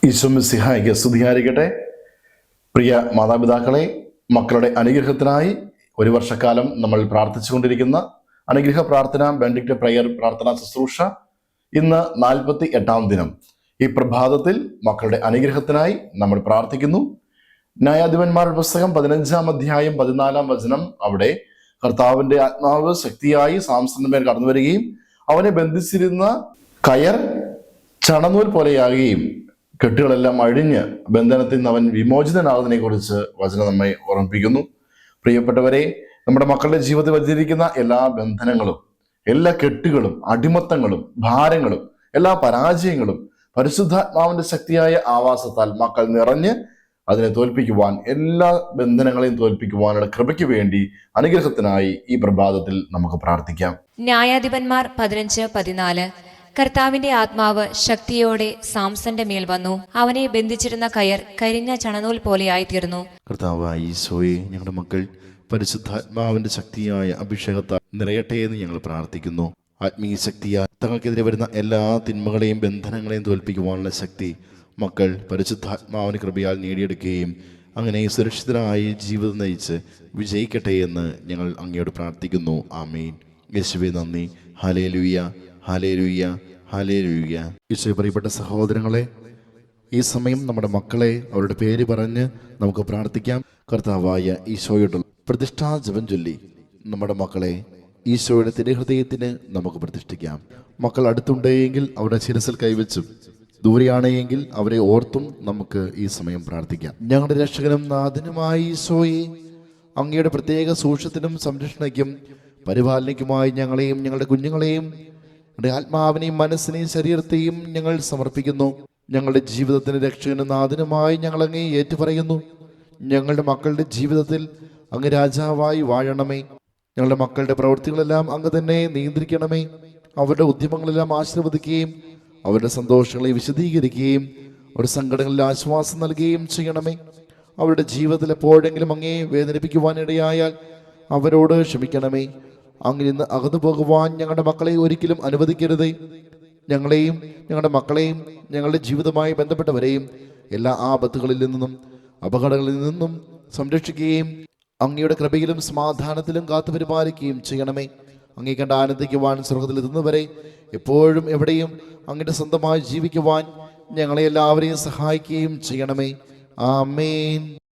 ഈശോ മിശിഹായ്ക്ക് സ്തുതിയായിരിക്കട്ടെ. പ്രിയ മാതാപിതാക്കളെ, മക്കളുടെ അനുഗ്രഹത്തിനായി ഒരു വർഷക്കാലം നമ്മൾ പ്രാർത്ഥിച്ചുകൊണ്ടിരിക്കുന്ന അനുഗ്രഹ പ്രാർത്ഥന ബെനഡിക്ട് പ്രയർ പ്രാർത്ഥനാ ശുശ്രൂഷ ഇന്ന് 48-ാം ദിനം. ഈ പ്രഭാതത്തിൽ മക്കളുടെ അനുഗ്രഹത്തിനായി നമ്മൾ പ്രാർത്ഥിക്കുന്നു. ന്യായാധിപന്മാരുടെ പുസ്തകം 15-ാം അധ്യായം 14-ാം വചനം, അവിടെ കർത്താവിന്റെ ആത്മാവ് ശക്തിയായി സാംസന്റെ മേൽ കടന്നു വരികയും അവനെ ബന്ധിച്ചിരുന്ന കയർ ചണനൂൽ പോലെയാകുകയും കെട്ടുകളെല്ലാം അഴിഞ്ഞ് ബന്ധനത്തിൽ നിന്ന് അവൻ വിമോചിതനാകുന്നതിനെ കുറിച്ച് വചനം നമ്മെ ഓർമ്മിപ്പിക്കുന്നു. പ്രിയപ്പെട്ടവരെ, നമ്മുടെ മക്കളുടെ ജീവിതത്തിൽ വച്ചിരിക്കുന്ന എല്ലാ ബന്ധനങ്ങളും, എല്ലാ കെട്ടുകളും, അടിമത്തങ്ങളും, ഭാരങ്ങളും, എല്ലാ പരാജയങ്ങളും പരിശുദ്ധാത്മാവിന്റെ ശക്തിയായ ആവാസത്താൽ മക്കൾ നിറഞ്ഞ് അതിനെ തോൽപ്പിക്കുവാൻ, എല്ലാ ബന്ധനങ്ങളെയും തോൽപ്പിക്കുവാനുള്ള കൃപയ്ക്ക് വേണ്ടി അനുഗ്രഹത്തിനായി ഈ പ്രഭാതത്തിൽ നമുക്ക് പ്രാർത്ഥിക്കാം. ന്യായാധിപന്മാർ 15-14. കർത്താവിന്റെ ആത്മാവ് ശക്തിയോടെ സാംസന്റെ മേൽ വന്നു. അവനെ ബന്ധിച്ചിരുന്ന കയർ കരിഞ്ഞ ചണനൂൽ പോലെയായി തീർന്നു. കർത്താവായ ഈശോയെ, ഞങ്ങളുടെ മക്കൾ പരിശുദ്ധാത്മാവിന്റെ ശക്തിയായ അഭിഷേകത്താൽ നിറയട്ടെ എന്ന് ഞങ്ങൾ പ്രാർത്ഥിക്കുന്നു. ആത്മീയ ശക്തിയാൽ തങ്ങൾക്കെതിരെ വരുന്ന എല്ലാ തിന്മകളെയും ബന്ധനങ്ങളെയും തോൽപ്പിക്കുവാനുള്ള ശക്തി മക്കൾ പരിശുദ്ധാത്മാവിന് കൃപയാൽ നേടിയെടുക്കുകയും അങ്ങനെ സുരക്ഷിതരായി ജീവിതം നയിച്ച് വിജയിക്കട്ടെ എന്ന് ഞങ്ങൾ അങ്ങയോട് പ്രാർത്ഥിക്കുന്നു. ആമേൻ. യേശുവേ നന്ദി. Hallelujah, hallelujah, hallelujah. ഈശോയെ, പ്രിയപ്പെട്ട സഹോദരങ്ങളെ, ഈ സമയം നമ്മുടെ മക്കളെ അവരുടെ പേര് പറഞ്ഞ് നമുക്ക് പ്രാർത്ഥിക്കാം. കർത്താവായ ഈശോയോടുള്ള പ്രതിഷ്ഠാ ജപം ചൊല്ലി നമ്മുടെ മക്കളെ ഈശോയുടെ തിരുഹൃദയത്തിന് നമുക്ക് പ്രതിഷ്ഠിക്കാം. മക്കൾ അടുത്തുണ്ടെങ്കിൽ അവരുടെ ശിരസിൽ കൈവച്ചും ദൂരെയാണെങ്കിൽ അവരെ ഓർത്തും നമുക്ക് ഈ സമയം പ്രാർത്ഥിക്കാം. ഞങ്ങളുടെ രക്ഷകനും നാഥനുമായ ഈശോയെ, അങ്ങയുടെ പ്രത്യേക സൂക്ഷ്യത്തിനും സംരക്ഷണയ്ക്കും പരിപാലനയ്ക്കുമായി ഞങ്ങളെയും ഞങ്ങളുടെ കുഞ്ഞുങ്ങളെയും ഞങ്ങളുടെ ആത്മാവിനെയും മനസ്സിനെയും ശരീരത്തെയും ഞങ്ങൾ സമർപ്പിക്കുന്നു. ഞങ്ങളുടെ ജീവിതത്തിന് രക്ഷകനും നാഥനുമായി ഞങ്ങൾ അങ്ങേ ഏറ്റുപറയുന്നു. ഞങ്ങളുടെ മക്കളുടെ ജീവിതത്തിൽ അങ്ങ് രാജാവായി വാഴണമേ. ഞങ്ങളുടെ മക്കളുടെ പ്രവൃത്തികളെല്ലാം അങ്ങ് തന്നെ നിയന്ത്രിക്കണമേ. അവരുടെ ഉദ്യമങ്ങളെല്ലാം ആശീർവദിക്കുകയും അവരുടെ സന്തോഷങ്ങളെ വിശദീകരിക്കുകയും അവരുടെ സങ്കടങ്ങളിൽ ആശ്വാസം നൽകുകയും ചെയ്യണമേ. അവരുടെ ജീവിതത്തിൽ എപ്പോഴെങ്കിലും അങ്ങേ വേദനിപ്പിക്കുവാനിടയായാൽ അവരോട് ക്ഷമിക്കണമേ. അങ്ങനെ ഇന്ന് അകന്നു പോകുവാൻ ഞങ്ങളുടെ മക്കളെ ഒരിക്കലും അനുവദിക്കരുതേ. ഞങ്ങളെയും ഞങ്ങളുടെ മക്കളെയും ഞങ്ങളുടെ ജീവിതവുമായി ബന്ധപ്പെട്ടവരെയും എല്ലാ ആപത്തുകളിൽ നിന്നും അപകടങ്ങളിൽ നിന്നും സംരക്ഷിക്കുകയും അങ്ങയുടെ കൃപയിലും സമാധാനത്തിലും കാത്തു പരിപാലിക്കുകയും ചെയ്യണമേ. അങ്ങേ കണ്ട് ആനന്ദിക്കുവാൻ സ്വർഗ്ഗത്തിലെത്തുന്നവരെ എപ്പോഴും എവിടെയും അങ്ങയുടെ സ്വന്തമായി ജീവിക്കുവാൻ ഞങ്ങളെ എല്ലാവരെയും സഹായിക്കുകയും ചെയ്യണമേ. ആമേൻ.